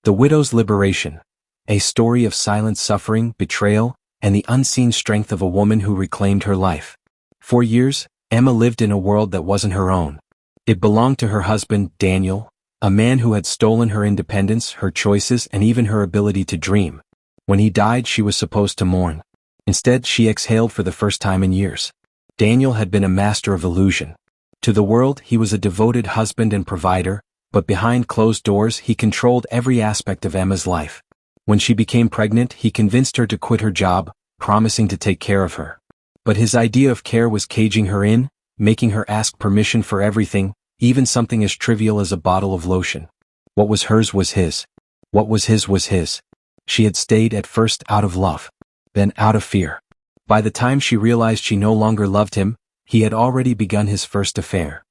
The Widow's Liberation. A story of silent suffering, betrayal, and the unseen strength of a woman who reclaimed her life. For years, Emma lived in a world that wasn't her own. It belonged to her husband, Daniel, a man who had stolen her independence, her choices, and even her ability to dream. When he died, she was supposed to mourn. Instead, she exhaled for the first time in years. Daniel had been a master of illusion. To the world, he was a devoted husband and provider, but behind closed doors, he controlled every aspect of Emma's life. When she became pregnant, he convinced her to quit her job, promising to take care of her. But his idea of care was caging her in, making her ask permission for everything, even something as trivial as a bottle of lotion. What was hers was his. What was his was his. She had stayed at first out of love, then out of fear. By the time she realized she no longer loved him, he had already begun his first affair.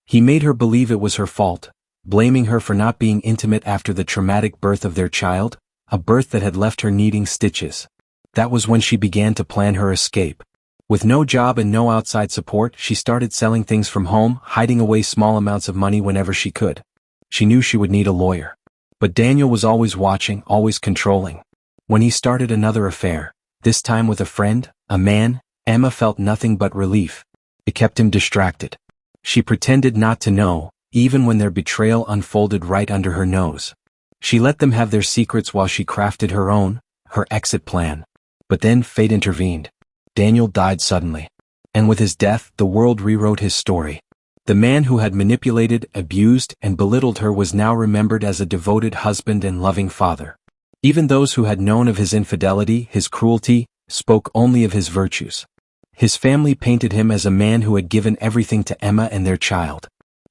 He made her believe it was her fault, blaming her for not being intimate after the traumatic birth of their child, a birth that had left her needing stitches. That was when she began to plan her escape. With no job and no outside support, she started selling things from home, hiding away small amounts of money whenever she could. She knew she would need a lawyer. But Daniel was always watching, always controlling. When he started another affair, this time with a friend, a man, Emma felt nothing but relief. It kept him distracted. She pretended not to know, even when their betrayal unfolded right under her nose. She let them have their secrets while she crafted her own, her exit plan. But then fate intervened. Daniel died suddenly. And with his death, the world rewrote his story. The man who had manipulated, abused, and belittled her was now remembered as a devoted husband and loving father. Even those who had known of his infidelity, his cruelty, spoke only of his virtues. His family painted him as a man who had given everything to Emma and their child.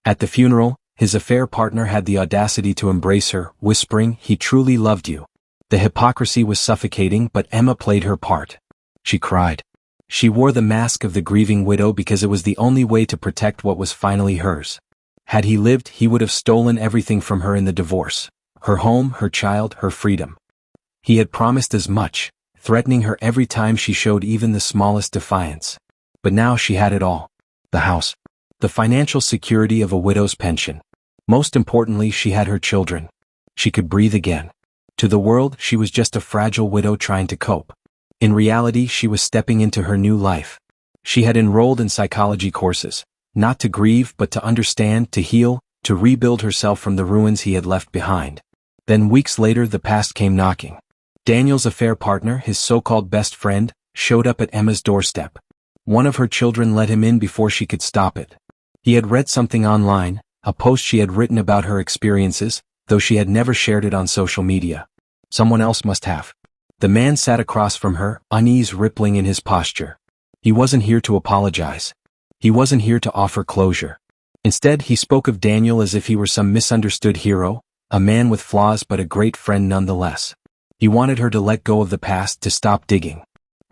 At the funeral, his affair partner had the audacity to embrace her, whispering, "He truly loved you." The hypocrisy was suffocating, but Emma played her part. She cried. She wore the mask of the grieving widow because it was the only way to protect what was finally hers. Had he lived, he would have stolen everything from her in the divorce. Her home, her child, her freedom. He had promised as much, threatening her every time she showed even the smallest defiance. But now she had it all. The house. The financial security of a widow's pension. Most importantly, she had her children. She could breathe again. To the world, she was just a fragile widow trying to cope. In reality, she was stepping into her new life. She had enrolled in psychology courses, not to grieve but to understand, to heal, to rebuild herself from the ruins he had left behind. Then weeks later, the past came knocking. Daniel's affair partner, his so-called best friend, showed up at Emma's doorstep. One of her children let him in before she could stop it. He had read something online, a post she had written about her experiences, though she had never shared it on social media. Someone else must have. The man sat across from her, unease rippling in his posture. He wasn't here to apologize. He wasn't here to offer closure. Instead, he spoke of Daniel as if he were some misunderstood hero, a man with flaws but a great friend nonetheless. He wanted her to let go of the past, to stop digging.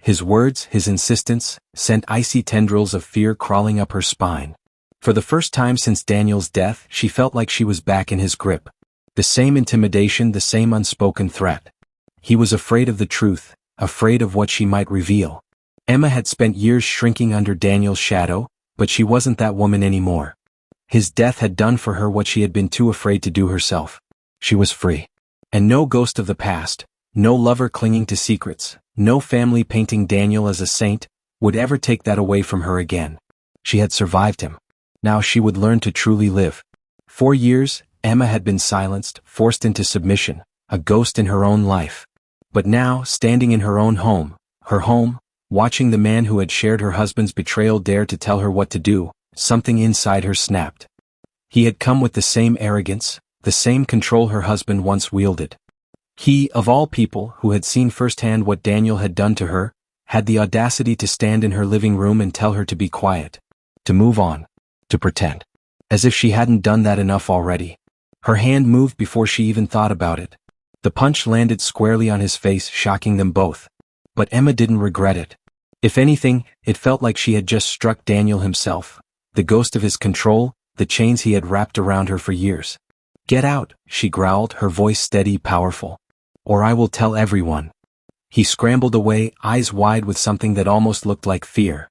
His words, his insistence, sent icy tendrils of fear crawling up her spine. For the first time since Daniel's death, she felt like she was back in his grip. The same intimidation, the same unspoken threat. He was afraid of the truth, afraid of what she might reveal. Emma had spent years shrinking under Daniel's shadow, but she wasn't that woman anymore. His death had done for her what she had been too afraid to do herself. She was free. And no ghost of the past, no lover clinging to secrets, no family painting Daniel as a saint, would ever take that away from her again. She had survived him. Now she would learn to truly live. For years, Emma had been silenced, forced into submission, a ghost in her own life. But now, standing in her own home, watching the man who had shared her husband's betrayal dare to tell her what to do, something inside her snapped. He had come with the same arrogance, the same control her husband once wielded. He, of all people, who had seen firsthand what Daniel had done to her, had the audacity to stand in her living room and tell her to be quiet, to move on, to pretend. As if she hadn't done that enough already. Her hand moved before she even thought about it. The punch landed squarely on his face, shocking them both. But Emma didn't regret it. If anything, it felt like she had just struck Daniel himself, the ghost of his control, the chains he had wrapped around her for years. "Get out," she growled, her voice steady, powerful. "Or I will tell everyone." He scrambled away, eyes wide with something that almost looked like fear.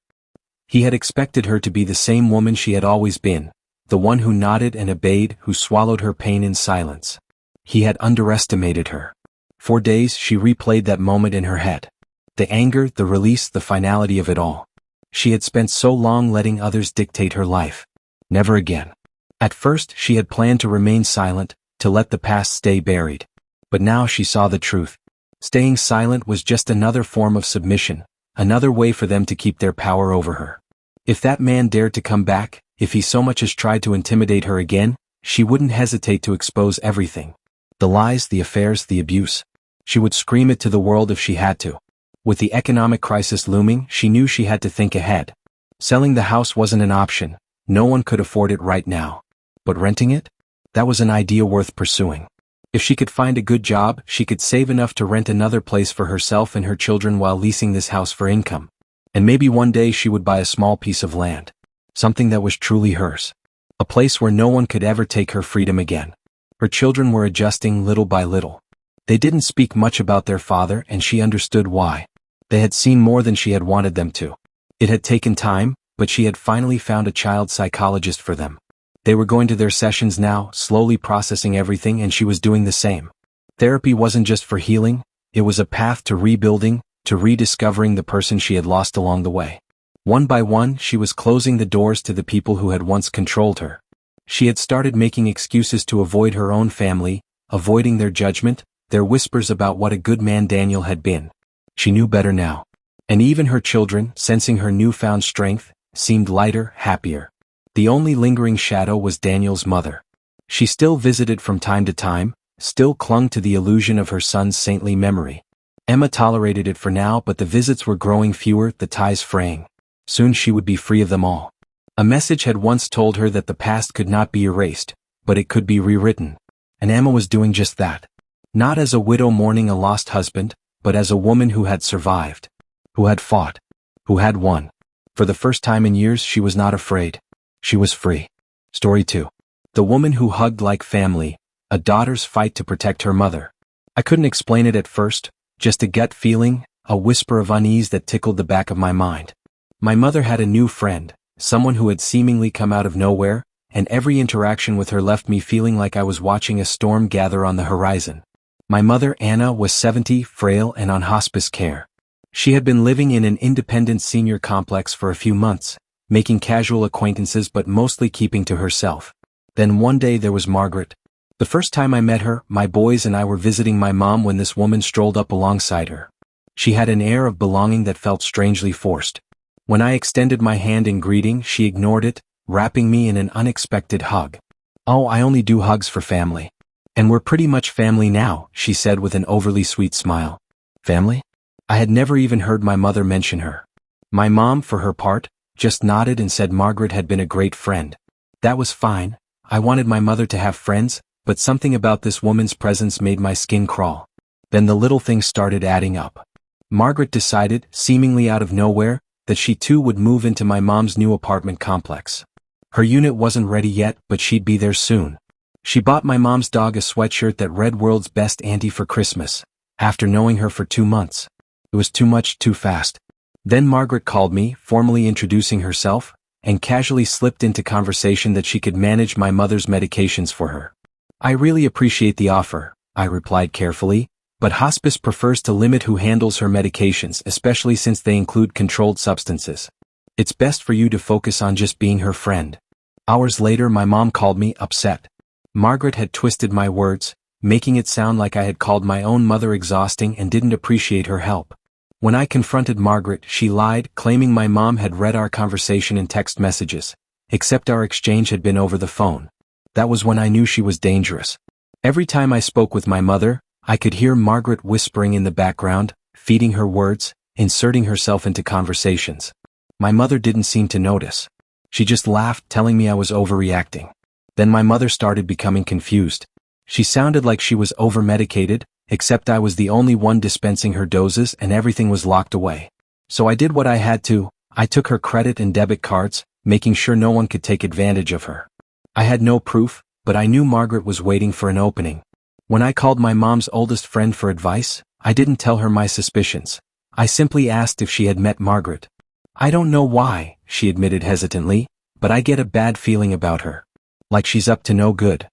He had expected her to be the same woman she had always been, the one who nodded and obeyed, who swallowed her pain in silence. He had underestimated her. For days she replayed that moment in her head. The anger, the release, the finality of it all. She had spent so long letting others dictate her life. Never again. At first she had planned to remain silent, to let the past stay buried. But now she saw the truth. Staying silent was just another form of submission, another way for them to keep their power over her. If that man dared to come back, if he so much as tried to intimidate her again, she wouldn't hesitate to expose everything. The lies, the affairs, the abuse. She would scream it to the world if she had to. With the economic crisis looming, she knew she had to think ahead. Selling the house wasn't an option. No one could afford it right now. But renting it? That was an idea worth pursuing. If she could find a good job, she could save enough to rent another place for herself and her children while leasing this house for income. And maybe one day she would buy a small piece of land. Something that was truly hers. A place where no one could ever take her freedom again. Her children were adjusting little by little. They didn't speak much about their father, and she understood why. They had seen more than she had wanted them to. It had taken time, but she had finally found a child psychologist for them. They were going to their sessions now, slowly processing everything, and she was doing the same. Therapy wasn't just for healing, it was a path to rebuilding, to rediscovering the person she had lost along the way. One by one, she was closing the doors to the people who had once controlled her. She had started making excuses to avoid her own family, avoiding their judgment, their whispers about what a good man Daniel had been. She knew better now. And even her children, sensing her newfound strength, seemed lighter, happier. The only lingering shadow was Daniel's mother. She still visited from time to time, still clung to the illusion of her son's saintly memory. Emma tolerated it for now, but the visits were growing fewer, the ties fraying. Soon she would be free of them all. A message had once told her that the past could not be erased, but it could be rewritten. And Emma was doing just that. Not as a widow mourning a lost husband, but as a woman who had survived. Who had fought. Who had won. For the first time in years, she was not afraid. She was free. Story 2. The woman who hugged like family, a daughter's fight to protect her mother. I couldn't explain it at first, just a gut feeling, a whisper of unease that tickled the back of my mind. My mother had a new friend, someone who had seemingly come out of nowhere, and every interaction with her left me feeling like I was watching a storm gather on the horizon. My mother, Anna, was 70, frail and on hospice care. She had been living in an independent senior complex for a few months, making casual acquaintances but mostly keeping to herself. Then one day there was Margaret. The first time I met her, my boys and I were visiting my mom when this woman strolled up alongside her. She had an air of belonging that felt strangely forced. When I extended my hand in greeting, she ignored it, wrapping me in an unexpected hug. "Oh, I only do hugs for family. And we're pretty much family now," she said with an overly sweet smile. Family? I had never even heard my mother mention her. My mom, for her part, just nodded and said Margaret had been a great friend. That was fine. I wanted my mother to have friends, but something about this woman's presence made my skin crawl. Then the little things started adding up. Margaret decided, seemingly out of nowhere, that she too would move into my mom's new apartment complex. Her unit wasn't ready yet, but she'd be there soon. She bought my mom's dog a sweatshirt that read "World's Best Auntie" for Christmas. After knowing her for 2 months. It was too much, too fast. Then Margaret called me, formally introducing herself, and casually slipped into conversation that she could manage my mother's medications for her. "I really appreciate the offer," I replied carefully, "but hospice prefers to limit who handles her medications, especially since they include controlled substances. It's best for you to focus on just being her friend." Hours later my mom called me, upset. Margaret had twisted my words, making it sound like I had called my own mother exhausting and didn't appreciate her help. When I confronted Margaret, she lied, claiming my mom had read our conversation in text messages, except our exchange had been over the phone. That was when I knew she was dangerous. Every time I spoke with my mother, I could hear Margaret whispering in the background, feeding her words, inserting herself into conversations. My mother didn't seem to notice. She just laughed, telling me I was overreacting. Then my mother started becoming confused. She sounded like she was over-medicated, except I was the only one dispensing her doses and everything was locked away. So I did what I had to. I took her credit and debit cards, making sure no one could take advantage of her. I had no proof, but I knew Margaret was waiting for an opening. When I called my mom's oldest friend for advice, I didn't tell her my suspicions. I simply asked if she had met Margaret. "I don't know why," she admitted hesitantly, "but I get a bad feeling about her. Like she's up to no good."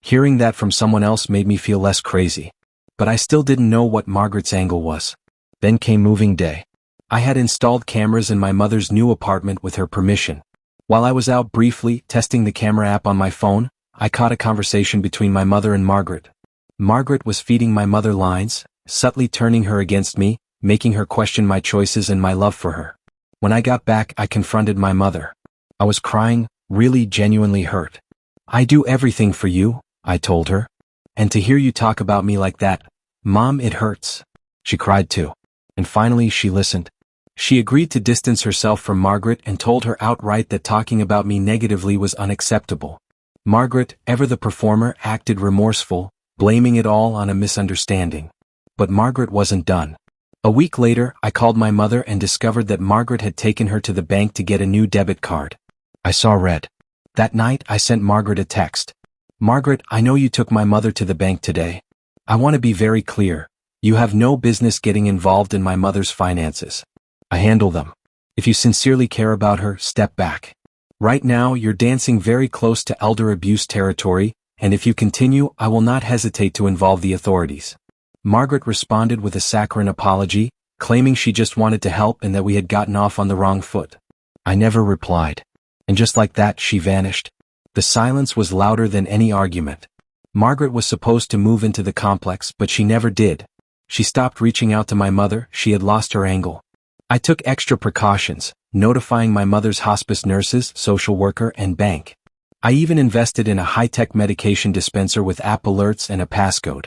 Hearing that from someone else made me feel less crazy. But I still didn't know what Margaret's angle was. Then came moving day. I had installed cameras in my mother's new apartment with her permission. While I was out briefly testing the camera app on my phone, I caught a conversation between my mother and Margaret. Margaret was feeding my mother lines, subtly turning her against me, making her question my choices and my love for her. When I got back, I confronted my mother. I was crying, really genuinely hurt. "I do everything for you," I told her. "And to hear you talk about me like that, Mom, it hurts." She cried too. And finally she listened. She agreed to distance herself from Margaret and told her outright that talking about me negatively was unacceptable. Margaret, ever the performer, acted remorseful, blaming it all on a misunderstanding. But Margaret wasn't done. A week later, I called my mother and discovered that Margaret had taken her to the bank to get a new debit card. I saw red. That night, I sent Margaret a text. "Margaret, I know you took my mother to the bank today. I want to be very clear. You have no business getting involved in my mother's finances. I handle them. If you sincerely care about her, step back. Right now, you're dancing very close to elder abuse territory, and if you continue, I will not hesitate to involve the authorities." Margaret responded with a saccharine apology, claiming she just wanted to help and that we had gotten off on the wrong foot. I never replied. And just like that, she vanished. The silence was louder than any argument. Margaret was supposed to move into the complex, but she never did. She stopped reaching out to my mother. She had lost her angle. I took extra precautions, notifying my mother's hospice nurses, social worker, and bank. I even invested in a high-tech medication dispenser with app alerts and a passcode.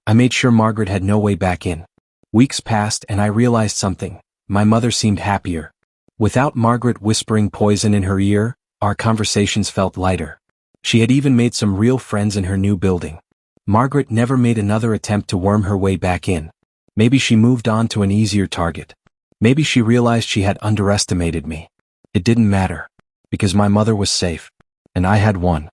I made sure Margaret had no way back in. Weeks passed and I realized something. My mother seemed happier. Without Margaret whispering poison in her ear, our conversations felt lighter. She had even made some real friends in her new building. Margaret never made another attempt to worm her way back in. Maybe she moved on to an easier target. Maybe she realized she had underestimated me. It didn't matter. Because my mother was safe. And I had one.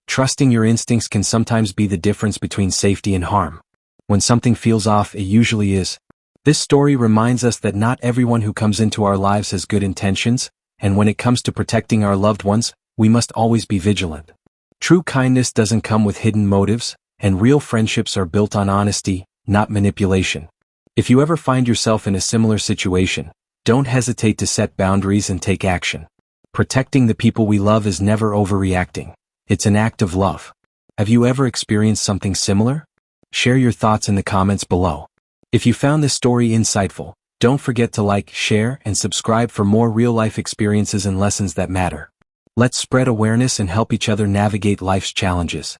Trusting your instincts can sometimes be the difference between safety and harm. When something feels off, it usually is. This story reminds us that not everyone who comes into our lives has good intentions, and when it comes to protecting our loved ones, we must always be vigilant. True kindness doesn't come with hidden motives, and real friendships are built on honesty, not manipulation. If you ever find yourself in a similar situation, don't hesitate to set boundaries and take action. Protecting the people we love is never overreacting. It's an act of love. Have you ever experienced something similar? Share your thoughts in the comments below. If you found this story insightful, don't forget to like, share, and subscribe for more real-life experiences and lessons that matter. Let's spread awareness and help each other navigate life's challenges.